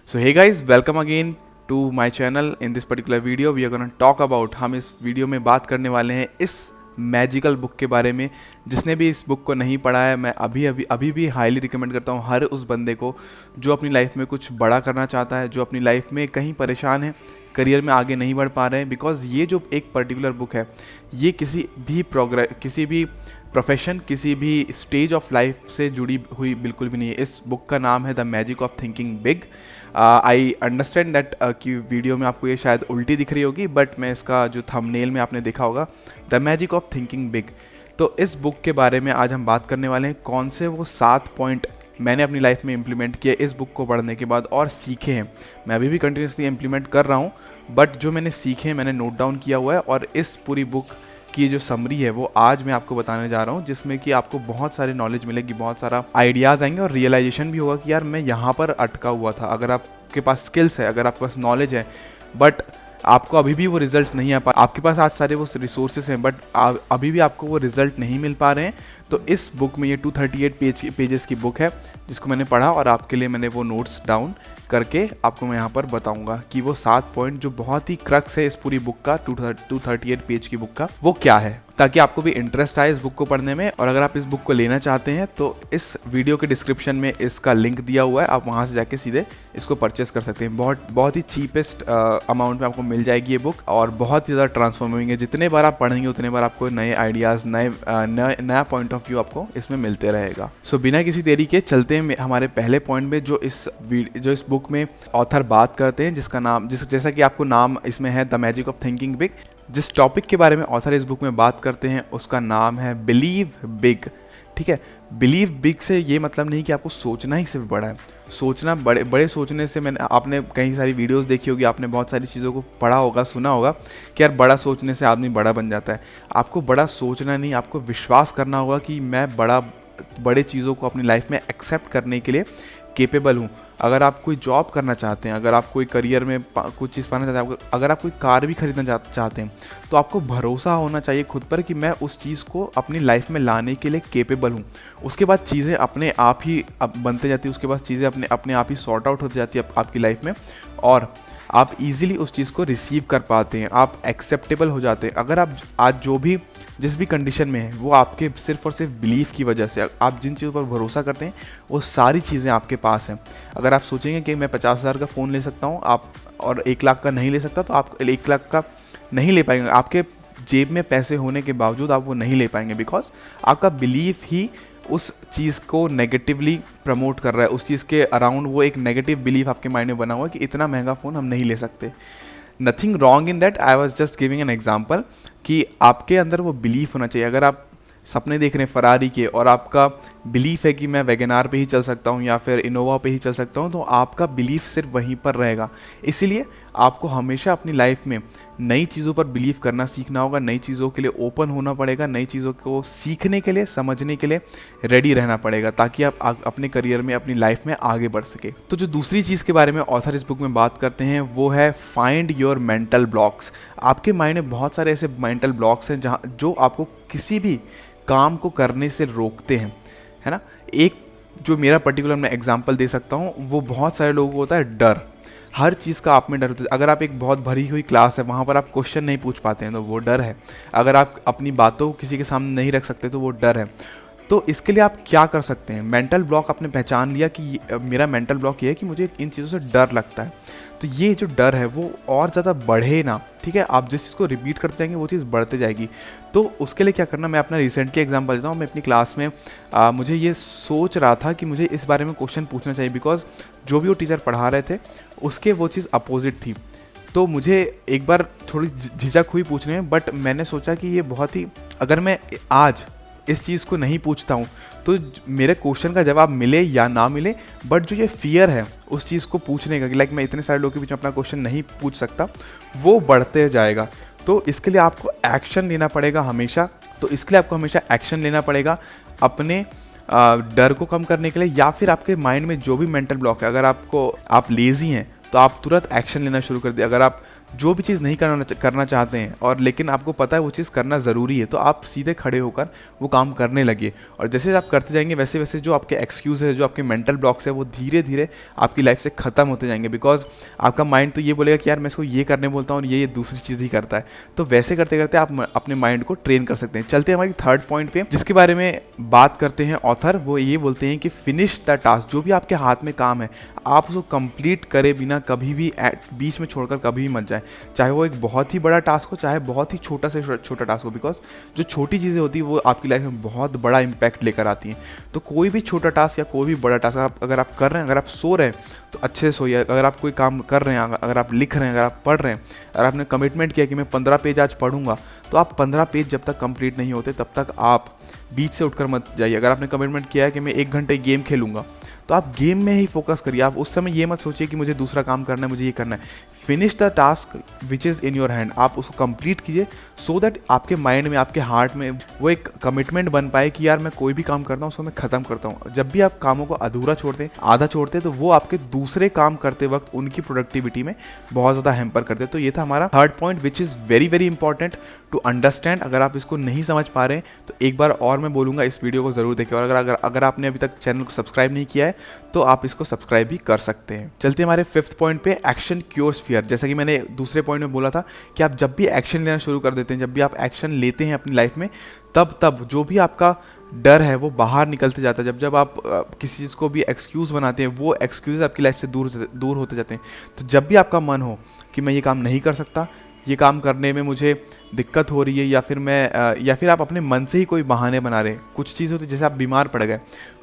So hey guys, welcome again to my channel. In this particular video we are gonna talk about, हम इस video में बात करने वाले हैं इस मैजिकल बुक के बारे में। जिसने भी इस बुक को नहीं पढ़ा है, मैं अभी भी हाईली रिकमेंड करता हूँ हर उस बंदे को जो अपनी लाइफ में कुछ बड़ा करना चाहता है, जो अपनी लाइफ में कहीं परेशान है, करियर में आगे नहीं बढ़ पा रहे हैं। बिकॉज ये जो एक पर्टिकुलर बुक है, ये किसी भी प्रोफेशन, किसी भी स्टेज ऑफ लाइफ से जुड़ी हुई बिल्कुल भी नहीं है। इस बुक का नाम है the magic of thinking big. I understand that कि वीडियो में आपको ये शायद उल्टी दिख रही होगी, बट मैं इसका जो थंबनेल में आपने देखा होगा, the magic of thinking big. तो इस बुक के बारे में आज हम बात करने वाले हैं। कौन से वो 7 पॉइंट मैंने अपनी लाइफ में इम्प्लीमेंट किए इस बुक को पढ़ने के बाद और सीखे हैं। मैं अभी भी कंटिन्यूसली इम्प्लीमेंट कर रहा हूँ, बट जो मैंने सीखे हैं मैंने नोट डाउन किया हुआ है। और इस पूरी बुक की जो समरी है वो आज मैं आपको बताने जा रहा हूँ, जिसमें कि आपको बहुत सारी नॉलेज मिलेगी, बहुत सारा आइडियाज़ आएंगे और रियलाइजेशन भी होगा कि यार मैं यहाँ पर अटका हुआ था। अगर आपके पास स्किल्स है, अगर आपके पास नॉलेज है, बट आपको अभी भी वो रिजल्ट्स नहीं आ पा, आपके पास आज सारे वो रिसोर्सेज हैं बट अभी भी आपको वो रिजल्ट नहीं मिल पा रहे हैं, तो इस बुक में, ये 238 पेजेस की बुक है जिसको मैंने पढ़ा और आपके लिए मैंने वो नोट्स डाउन करके आपको मैं यहाँ पर बताऊंगा कि वो 7 पॉइंट जो बहुत ही क्रक्स है इस पूरी बुक का, 238 पेज की बुक का, वो क्या है, ताकि आपको भी इंटरेस्ट आए इस बुक को पढ़ने में। और अगर आप इस बुक को लेना चाहते हैं तो इस वीडियो के डिस्क्रिप्शन में इसका लिंक दिया हुआ है, आप वहाँ से जाके सीधे इसको परचेस कर सकते हैं। बहुत ही चीपेस्ट अमाउंट में आपको मिल जाएगी ये बुक और बहुत ही ज़्यादा ट्रांसफॉर्मिंग है। जितने बार आप पढ़ेंगे उतने बार आपको नए आइडियाज़, नया पॉइंट ऑफ व्यू आपको इसमें मिलते रहेगा। सो बिना किसी देरी के चलते हैं हमारे पहले पॉइंट में, जो इस बुक में ऑथर बात करते हैं, जिसका नाम, जैसा कि आपको नाम इसमें है the magic of thinking big. जिस टॉपिक के बारे में ऑथर इस बुक में बात करते हैं उसका नाम है बिलीव बिग। ठीक है, बिलीव बिग से ये मतलब नहीं कि आपको सोचना ही सिर्फ बड़ा है। सोचना बड़े सोचने से, आपने कई सारी वीडियोस देखी होगी, आपने बहुत सारी चीज़ों को पढ़ा होगा, सुना होगा कि यार बड़ा सोचने से आदमी बड़ा बन जाता है। आपको बड़ा सोचना नहीं, आपको विश्वास करना होगा कि मैं बड़े चीज़ों को अपनी लाइफ में एक्सेप्ट करने के लिए केपेबल हूँ। अगर आप कोई जॉब करना चाहते हैं, अगर आप कोई करियर में कुछ चीज़ पाना चाहते हैं, अगर आप कोई कार भी खरीदना चाहते हैं, तो आपको भरोसा होना चाहिए खुद पर कि मैं उस चीज़ को अपनी लाइफ में लाने के लिए केपेबल हूँ। उसके बाद चीज़ें अपने आप ही बनते जाती है, उसके बाद चीज़ें अपने आप ही सॉर्ट आउट होती जाती है आपकी लाइफ में, और आप इजीली उस चीज़ को रिसीव कर पाते हैं, आप एक्सेप्टेबल हो जाते हैं। अगर आप आज जिस भी कंडीशन में है, वो आपके सिर्फ और सिर्फ बिलीफ की वजह से, आप जिन चीज़ों पर भरोसा करते हैं वो सारी चीज़ें आपके पास हैं। अगर आप सोचेंगे कि मैं 50,000 का फ़ोन ले सकता हूँ आप, और 1 लाख का नहीं ले सकता, तो आप 1 लाख का नहीं ले पाएंगे। आपके जेब में पैसे होने के बावजूद आप वो नहीं ले पाएंगे, बिकॉज आपका बिलीफ ही उस चीज़ को नेगेटिवली प्रमोट कर रहा है। उस चीज़ के अराउंड वो एक नेगेटिव बिलीफ आपके माइंड में बना हुआ है कि इतना महंगा फ़ोन हम नहीं ले सकते। Nothing wrong in that, I was just giving an example कि आपके अंदर वो बिलीफ होना चाहिए। अगर आप सपने देख रहे हैं फरारी के और आपका बिलीफ है कि मैं वैगनार पे ही चल सकता हूँ या फिर इनोवा पे ही चल सकता हूँ, तो आपका बिलीफ सिर्फ वहीं पर रहेगा। इसीलिए आपको हमेशा अपनी लाइफ में नई चीज़ों पर बिलीव करना सीखना होगा, नई चीज़ों के लिए ओपन होना पड़ेगा, नई चीज़ों को सीखने के लिए, समझने के लिए रेडी रहना पड़ेगा, ताकि आप अपने करियर में, अपनी लाइफ में आगे बढ़ सके। तो जो दूसरी चीज़ के बारे में ऑथर इस बुक में बात करते हैं वो है फाइंड योर मेंटल ब्लॉक्स। आपके माइंड में बहुत सारे ऐसे मेंटल ब्लॉक्स हैं जो आपको किसी भी काम को करने से रोकते हैं, है ना। एक जो मेरा पर्टिकुलर मैं एग्जांपल दे सकता हूँ, वो बहुत सारे लोगों को होता है डर। हर चीज़ का आप में डर होता है। अगर आप एक बहुत भरी हुई क्लास है, वहाँ पर आप क्वेश्चन नहीं पूछ पाते हैं तो वो डर है। अगर आप अपनी बातों को किसी के सामने नहीं रख सकते तो वो डर है। तो इसके लिए आप क्या कर सकते हैं? मेंटल ब्लॉक आपने पहचान लिया कि मेरा मेंटल ब्लॉक ये है कि मुझे इन चीज़ों से डर लगता है, तो ये जो डर है वो और ज़्यादा बढ़े ना, ठीक है। आप जिस चीज़ को रिपीट करते जाएंगे वो चीज़ बढ़ते जाएगी। तो उसके लिए क्या करना, मैं अपना रिसेंटली एग्जांपल देता हूँ। मैं अपनी क्लास में मुझे ये सोच रहा था कि मुझे इस बारे में क्वेश्चन पूछना चाहिए, बिकॉज जो भी वो टीचर पढ़ा रहे थे उसके वो चीज़ अपोजिट थी। तो मुझे एक बार थोड़ी झिझक हुई पूछने में, बट मैंने सोचा कि ये बहुत ही, अगर मैं आज इस चीज़ को नहीं पूछता हूँ तो मेरे क्वेश्चन का जवाब मिले या ना मिले, बट जो ये फियर है उस चीज़ को पूछने का कि लाइक मैं इतने सारे लोगों के बीच में अपना क्वेश्चन नहीं पूछ सकता, वो बढ़ते जाएगा। तो इसके लिए आपको एक्शन लेना पड़ेगा हमेशा। तो इसके लिए आपको हमेशा एक्शन लेना पड़ेगा अपने डर को कम करने के लिए, या फिर आपके माइंड में जो भी मेंटल ब्लॉक है। अगर आप लेज़ी हैं तो आप तुरंत एक्शन लेना शुरू कर दिए। अगर आप जो भी चीज़ नहीं करना चाहते हैं और लेकिन आपको पता है वो चीज़ करना ज़रूरी है, तो आप सीधे खड़े होकर वो काम करने लगिए। और जैसे आप करते जाएंगे वैसे वैसे जो आपके एक्सक्यूज़ है, जो आपके मेंटल ब्लॉक्स है, वो धीरे धीरे आपकी लाइफ से ख़त्म होते जाएंगे। बिकॉज आपका माइंड तो ये बोलेगा कि यार मैं इसको ये करने बोलता हूँ और ये दूसरी चीज़ ही करता है। तो वैसे करते करते आप अपने माइंड को ट्रेन कर सकते हैं। चलते हैं हमारी थर्ड पॉइंट पे, जिसके बारे में बात करते हैं ऑथर। वो ये बोलते हैं कि फिनिश द टास्क। जो भी आपके हाथ में काम है आप उसको कंप्लीट करे बिना कभी भी बीच में छोड़कर कभी भी मत जाए, चाहे वो एक बहुत ही बड़ा टास्क हो, चाहे बहुत ही छोटा से छोटा टास्क हो। बिकॉज जो छोटी चीज़ें होती है वो आपकी लाइफ में बहुत बड़ा इंपैक्ट लेकर आती हैं। तो कोई भी छोटा टास्क या कोई भी बड़ा टास्क अगर आप कर रहे हैं, अगर आप सो रहे हैं तो अच्छे से सोइए। अगर आप कोई काम कर रहे हैं, अगर आप लिख रहे हैं, अगर आप पढ़ रहे हैं, अगर आपने कमिटमेंट किया कि मैं 15 पेज आज पढ़ूंगा, तो आप 15 पेज जब तक कंप्लीट नहीं होते तब तक आप बीच से उठकर मत जाइए। अगर आपने कमिटमेंट किया है कि मैं 1 घंटे गेम खेलूंगा, तो आप गेम में ही फोकस करिए। आप उस समय ये मत सोचिए कि मुझे दूसरा काम करना है, मुझे ये करना है। Finish the task which is in your hand. आप उसको कंप्लीट कीजिए सो दैट आपके माइंड में, आपके हार्ट में वो एक कमिटमेंट बन पाए कि यार मैं कोई भी काम करता हूँ उसको मैं ख़त्म करता हूँ। जब भी आप कामों को अधूरा छोड़ते हैं, आधा छोड़ते हैं, तो वो आपके दूसरे काम करते वक्त उनकी प्रोडक्टिविटी में बहुत ज़्यादा हैम्पर करते हैं। तो ये था हमारा third point which is very very important to understand. अगर आप इसको नहीं समझ पा रहे हैं तो एक बार और मैं बोलूँगा इस वीडियो को ज़रूर देखें। और अगर आपने अभी तक चैनल को सब्सक्राइब नहीं किया है तो आप इसको सब्सक्राइब भी कर सकते हैं। चलते हैं हमारे फिफ्थ पॉइंट पे, एक्शन क्योर्स फियर। जैसा कि मैंने दूसरे पॉइंट में बोला था कि आप जब भी एक्शन लेना शुरू कर देते हैं, जब भी आप एक्शन लेते हैं अपनी लाइफ में, तब जो भी आपका डर है वो बाहर निकलते जाता है। जब आप किसी चीज़ को भी एक्सक्यूज़ बनाते हैं, वो एक्सक्यूज़ आपकी लाइफ से दूर होते जाते हैं। तो जब भी आपका मन हो कि मैं ये काम नहीं कर सकता, ये काम करने में मुझे दिक्कत हो रही है, या फिर आप अपने मन से ही कोई बहाने बना रहे हैं। कुछ चीज़ होती है जैसे आप बीमार पड़ गए,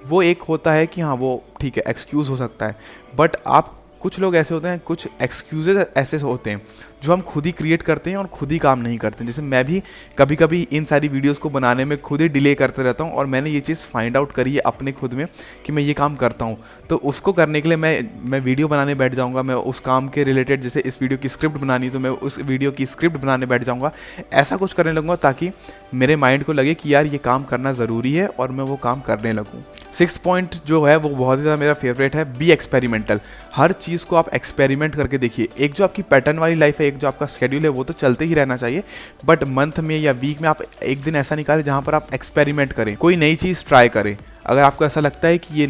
वो एक होता है कि हाँ वो ठीक है एक्सक्यूज़ हो सकता है, बट आप कुछ लोग ऐसे होते हैं, कुछ एक्सक्यूजेज ऐसे होते हैं जो हम खुद ही क्रिएट करते हैं और खुद ही काम नहीं करते हैं। जैसे मैं भी कभी कभी इन सारी वीडियोस को बनाने में खुद ही डिले करते रहता हूं, और मैंने ये चीज़ फाइंड आउट करी है अपने खुद में कि मैं ये काम करता हूं। तो उसको करने के लिए मैं वीडियो बनाने बैठ जाऊंगा। मैं उस काम के रिलेटेड, जैसे इस वीडियो की स्क्रिप्ट बनानी है तो मैं उस वीडियो की स्क्रिप्ट बनाने बैठ जाऊँगा। ऐसा कुछ करने लगूँगा ताकि मेरे माइंड को लगे कि यार ये काम करना ज़रूरी है और मैं वो काम करने लगूँ। 6 पॉइंट जो है वो बहुत ही ज़्यादा मेरा फेवरेट है, बी एक्सपेरिमेंटल। हर चीज़ को आप एक्सपेरिमेंट करके देखिए। एक जो आपकी पैटर्न वाली लाइफ है, एक जो आपका शेड्यूल है, वो तो चलते ही रहना चाहिए, बट मंथ में या वीक में आप एक दिन ऐसा निकालें जहाँ पर आप एक्सपेरिमेंट करें, कोई नई चीज़ ट्राई करें। अगर आपको ऐसा लगता है कि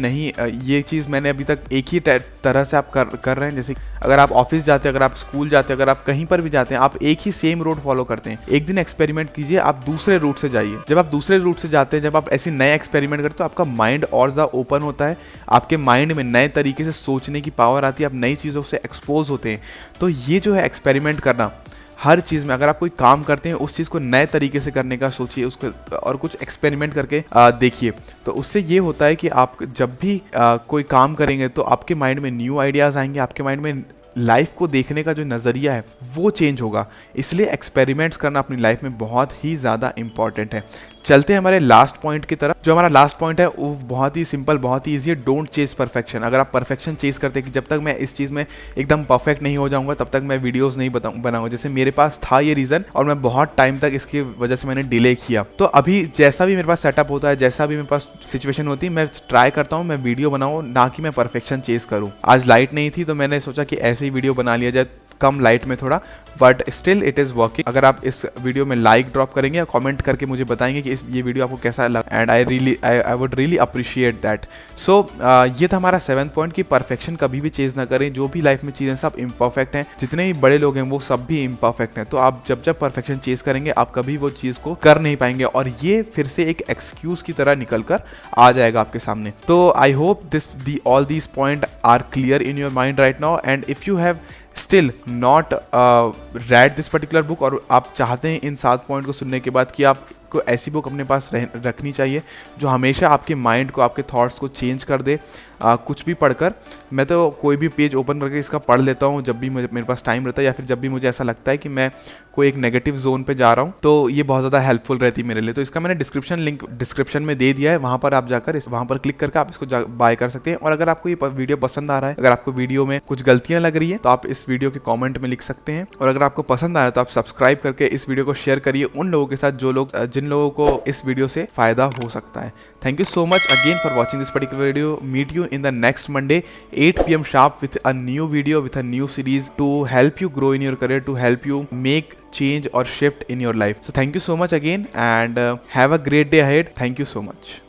ये चीज़ मैंने अभी तक एक ही तरह से आप कर रहे हैं, जैसे अगर आप ऑफिस जाते हैं, अगर आप स्कूल जाते हैं, अगर आप कहीं पर भी जाते हैं, आप एक ही सेम रूट फॉलो करते हैं, एक दिन एक्सपेरिमेंट कीजिए, आप दूसरे रूट से जाइए। जब आप दूसरे रूट से जाते हैं, जब आप ऐसे नए एक्सपेरिमेंट करते हैं, तो आपका माइंड और ज़्यादा ओपन होता है, आपके माइंड में नए तरीके से सोचने की पावर आती है, आप नई चीज़ों से एक्सपोज होते हैं। तो ये जो है एक्सपेरिमेंट करना, हर चीज़ में अगर आप कोई काम करते हैं उस चीज़ को नए तरीके से करने का सोचिए, उसको और कुछ एक्सपेरिमेंट करके देखिए। तो उससे ये होता है कि आप जब भी कोई काम करेंगे तो आपके माइंड में न्यू आइडियाज़ आएंगे, आपके माइंड में लाइफ को देखने का जो नज़रिया है वो चेंज होगा। इसलिए एक्सपेरिमेंट्स करना अपनी लाइफ में बहुत ही ज़्यादा इंपॉर्टेंट है। चलते हैं हमारे लास्ट पॉइंट की तरफ। जो हमारा लास्ट पॉइंट है वो बहुत ही सिंपल, बहुत ही ईजी है, डोंट चेस परफेक्शन। अगर आप परफेक्शन चेस करते हैं कि जब तक मैं इस चीज़ में एकदम परफेक्ट नहीं हो जाऊंगा तब तक मैं वीडियोस नहीं बनाऊंगा, जैसे मेरे पास था ये रीज़न और मैं बहुत टाइम तक इसकी वजह से मैंने डिले किया। तो अभी जैसा भी मेरे पास सेटअप होता है, जैसा भी मेरे पास सिचुएशन होती है, मैं ट्राई करता हूँ मैं वीडियो बनाऊँ, ना कि मैं परफेक्शन चेस करूँ। आज लाइट नहीं थी तो मैंने सोचा कि ऐसे ही वीडियो बना लिया जाए, कम लाइट में थोड़ा, but still it is working. अगर आप इस वीडियो में लाइक ड्रॉप करेंगे या कमेंट करके मुझे बताएंगे कि ये वीडियो आपको कैसा लगा, and I would really appreciate that. So ये था हमारा 7th पॉइंट कि परफेक्शन कभी भी चेज ना करें। जो भी लाइफ में चीज़ें सब इम्परफेक्ट हैं, जितने भी बड़े लोग हैं वो सब भी इम्परफेक्ट हैं। तो आप जब परफेक्शन चेज करेंगे आप कभी वो चीज़ को कर नहीं पाएंगे, और ये फिर से एक एक्सक्यूज़ की तरह निकल कर आ जाएगा आपके सामने। तो I hope all these point are clear in your mind right now, and if you have still not read this particular book और आप चाहते हैं इन 7 पॉइंट को सुनने के बाद कि आपको ऐसी बुक अपने पास रखनी चाहिए जो हमेशा आपके माइंड को, आपके थॉट्स को चेंज कर दे, कुछ भी पढ़कर। मैं तो कोई भी पेज ओपन करके इसका पढ़ लेता हूँ जब भी मेरे पास टाइम रहता है, या फिर जब भी मुझे ऐसा लगता है कि मैं कोई एक नेगेटिव जोन पे जा रहा हूँ, तो ये बहुत ज़्यादा हेल्पफुल रहती है मेरे लिए। तो इसका मैंने लिंक डिस्क्रिप्शन में दे दिया है, वहाँ पर आप जाकर वहाँ पर क्लिक करके आप इसको बाय कर सकते हैं। और अगर आपको ये वीडियो पसंद आ रहा है, अगर आपको वीडियो में कुछ गलतियाँ लग रही है, तो आप इस वीडियो के कॉमेंट में लिख सकते हैं। और अगर आपको पसंद आ रहा है तो आप सब्सक्राइब करके इस वीडियो को शेयर करिए उन लोगों के साथ जिन जिन लोगों को इस वीडियो से फायदा हो सकता है। Thank you so much again for watching this particular video. Meet you in the next Monday 8 PM sharp with a new video, with a new series to help you grow in your career, to help you make change or shift in your life. So thank you so much again, and have a great day ahead. Thank you so much.